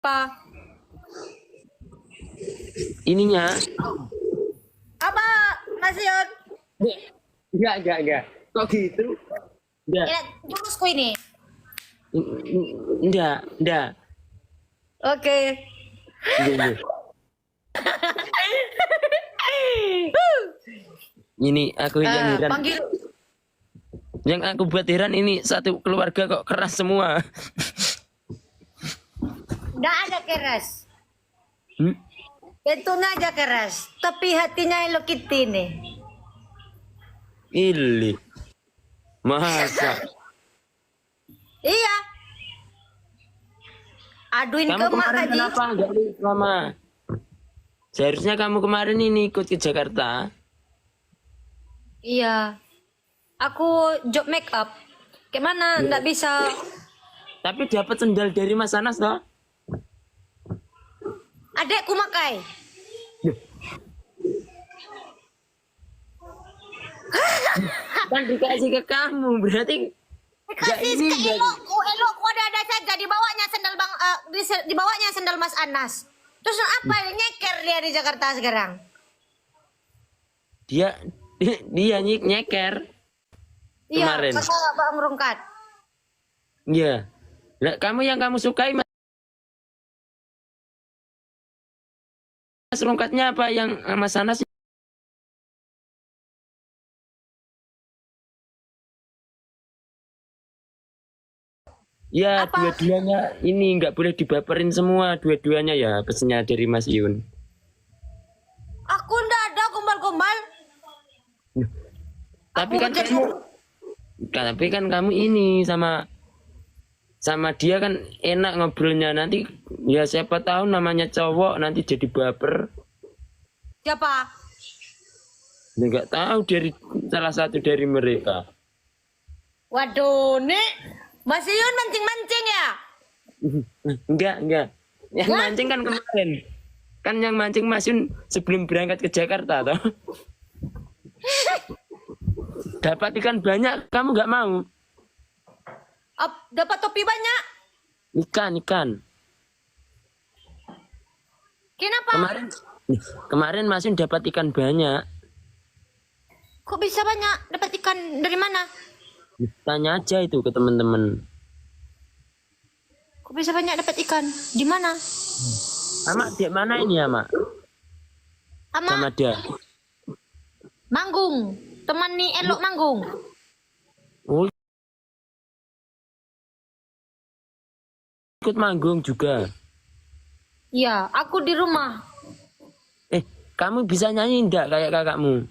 Apa? Ininya. Apa, Mas Yon? Enggak. Kok gitu? Enggak. Ya, terusku ini. Enggak. Oke. Enggak. Ini aku yang heran. Panggil. Yang aku buat heran ini satu keluarga kok keras semua. Nggak ada keras. Hmm? Bentuknya aja keras. Tapi hatinya Hello Kitty nih. Ili. Masa? Iya. Aduin Kamu ke mak kemarin tadi. kenapa enggak lama? Seharusnya kamu kemarin ini ikut ke Jakarta. Iya. Aku job make up. Gimana? Nggak bisa. Tapi dapat sendal dari Mas Anas toh? Adekku makai. Kan dikasih ke kamu, berarti Kasih ini ke elokku ada saja dibawanya sendal bang, dibawanya sendal Mas Anas. Terus apa nyeker dia di Jakarta sekarang? dia nyeker Iya, kemarin. kata Bang Rungkat. Iya. Nah, kamu sukai Mas Rungkatnya apa yang Mas Anas? Ya, Apa? dua-duanya ini nggak boleh dibaperin semua, dua-duanya ya pesennya dari Mas Yun. Aku ndak ada gombal-gombal. Tapi Aku kan jadi- kamu ini sama dia kan enak ngobrolnya, nanti ya siapa tahu namanya cowok nanti jadi baper. Siapa? Nggak tahu dari salah satu dari mereka. Waduh, nih Mas Yun mancing-mancing ya? Enggak. Yang mancing kan kemarin. Kan yang mancing Mas Yun sebelum berangkat ke Jakarta toh. Dapat ikan banyak, kamu nggak mau? Dapat topi banyak. Ikan. Kenapa? Kemarin Mas Yun dapat ikan banyak. Kok bisa banyak? Dapat ikan dari mana? Tanya aja itu ke teman-teman. Kok bisa banyak dapat ikan? Di mana? Ama di mana ini ya, Mak? Sama Ama dia. Manggung. Teman nih elok manggung. Oh, ikut manggung juga. Iya, aku di rumah. Kamu bisa nyanyi enggak kayak kakakmu?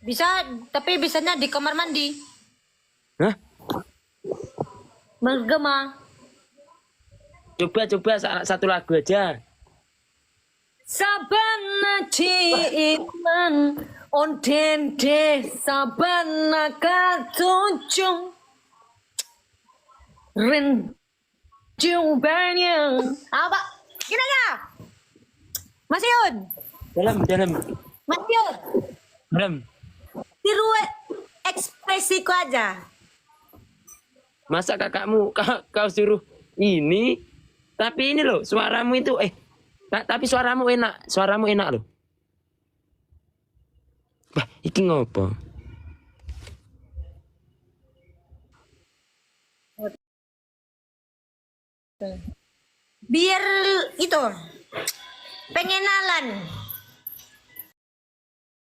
Bisa, tapi bisanya di kamar mandi. Hah? Bergema. Coba satu lagu aja. Sabana ciiman onten de sabana katuncung rin banyak. Apa? Gini ya? Mas Yun. Dalam. Mas Yun. Dalam. Tiru ekspresiku aja. Masa kakakmu kau suruh ini? Tapi ini loh, suaramu itu tapi suaramu enak loh. Bah, iki ngopo? Biar itu pengenalan.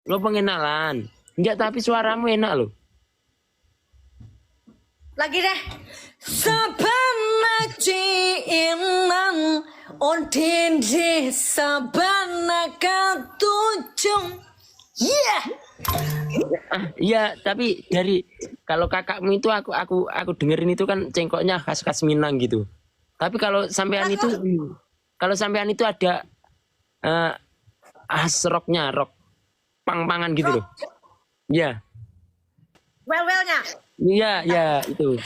Lo pengenalan. Enggak, tapi suaramu enak loh. Lagi deh. Sabana ciiman onten de sabana katuncung. Yeah. Iya, tapi dari kalau kakakmu itu aku dengerin itu kan cengkoknya khas Minang gitu. Tapi kalau sampean itu ada rocknya, rock pang-pangan gitu loh. Iya. Well-wellnya. Iya, itu.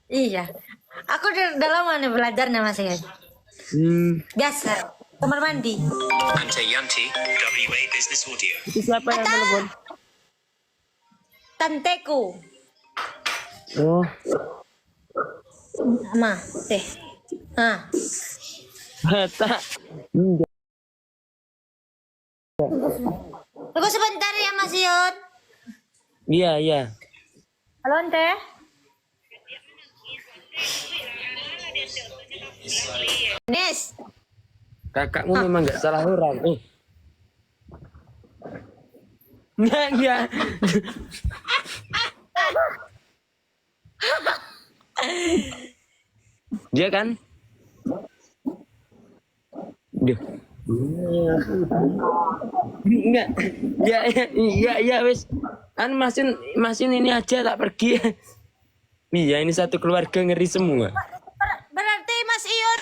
Iya. Aku udah lama nih belajarnya Mas Yun. Biasa. Kamar mandi. Ante Yanti, WA Business Audio. Itu siapa yang telepon? Tanteku. Oh, Ma, teh. Nah, Batak. Enggak. tunggu sebentar ya Mas Yun. Iya, iya. Halo Teh. Nes. Kakakmu memang nggak salah orang. Enggak. Dia kan? Duh. Enggak. Ya wis. Masin ini aja tak pergi. Iya, ini satu keluarga ngeri semua. Berarti Mas Ion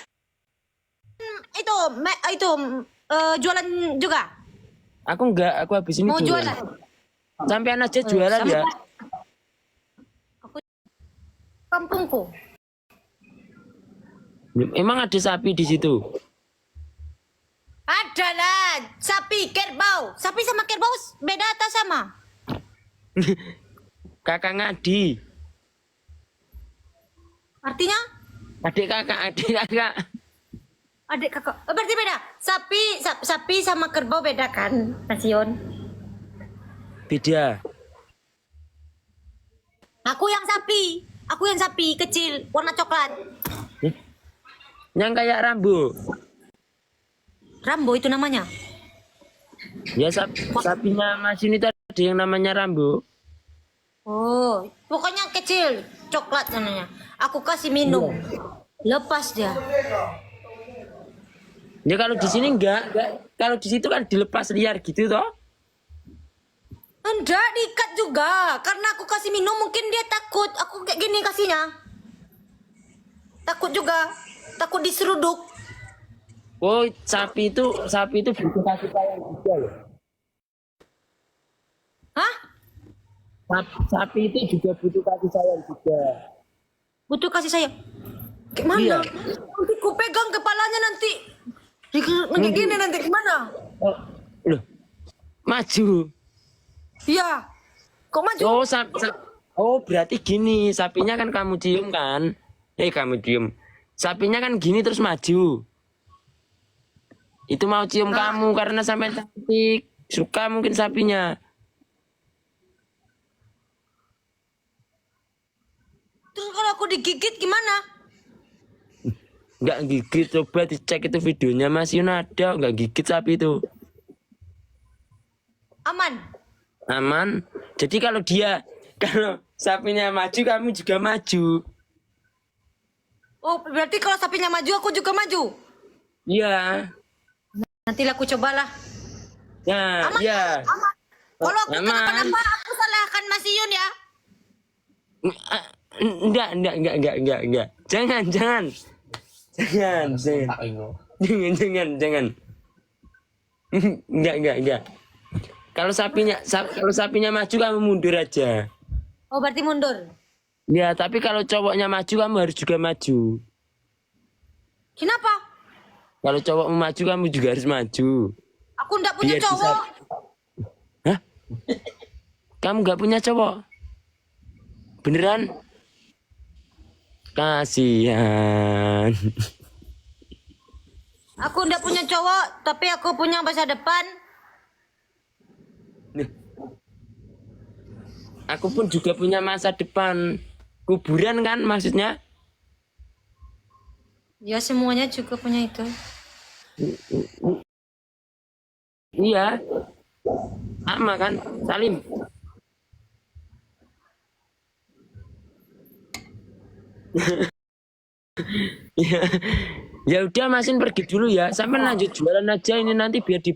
itu jualan juga? Aku enggak, aku habis ini Mau jualan. jualan? Sampean aja jualan ya. Aku kampungku. Emang ada sapi di situ? Ada lah, sapi kerbau. Sapi sama kerbau beda atau sama? Kakak ngadi. Artinya? Adik kakak. Adik kakak. Oh, berarti beda. Sapi sama kerbau beda kan, Mas Yon? Beda. Aku yang sapi kecil, warna coklat. Yang kayak Rambo. Rambo itu namanya. Ya sapinya Mas ini tadi yang namanya Rambo. Oh, pokoknya kecil, coklat sananya. Aku kasih minum. Lepas dia. Ya kalau di sini enggak. Kalau di situ kan dilepas liar gitu toh. Enggak, diikat juga. Karena aku kasih minum mungkin dia takut. Aku kayak gini kasihnya. Takut juga. Takut diseruduk. Oh, sapi itu butuh kasih sayang juga loh. Hah? Sapi itu juga butuh kasih sayang juga. Butuh kasih sayang. Gimana? Iya. Nanti ku pegang kepalanya nanti. Kayak gini nanti gimana? Oh, loh. Maju. Iya. Kok maju? Oh, berarti gini, sapinya kan kamu cium kan? Kamu cium. Sapinya kan gini terus maju. Itu mau cium kamu karena sampai cantik. Suka mungkin sapinya. Terus kalau aku digigit gimana? Enggak gigit, coba dicek itu videonya Mas Yun ada, enggak gigit sapi itu. Aman. Aman. Jadi kalau sapinya maju, kamu juga maju. Oh, berarti kalau sapinya maju aku juga maju. Iya. Nanti aku cobalah. Nah, Aman, iya. aman. Kalau aku Aman. kenapa-napa aku salahkan Mas Yun ya. Enggak. Jangan. Enggak. Kalau sapinya maju kamu mundur aja. Oh, berarti mundur. Ya, tapi kalau cowoknya maju kamu harus juga maju. Kenapa? Kalau cowok maju kamu juga harus maju. Aku ndak punya Biar cowok. Hah? Kamu nggak punya cowok? Beneran? Kasihan. Aku ndak punya cowok, tapi aku punya masa depan. Aku pun juga punya masa depan. Kuburan kan maksudnya? Ya semuanya juga punya itu. Iya. Sama kan, Salim? Ya udah Masin pergi dulu ya. Sampai lanjut jualan aja ini nanti biar di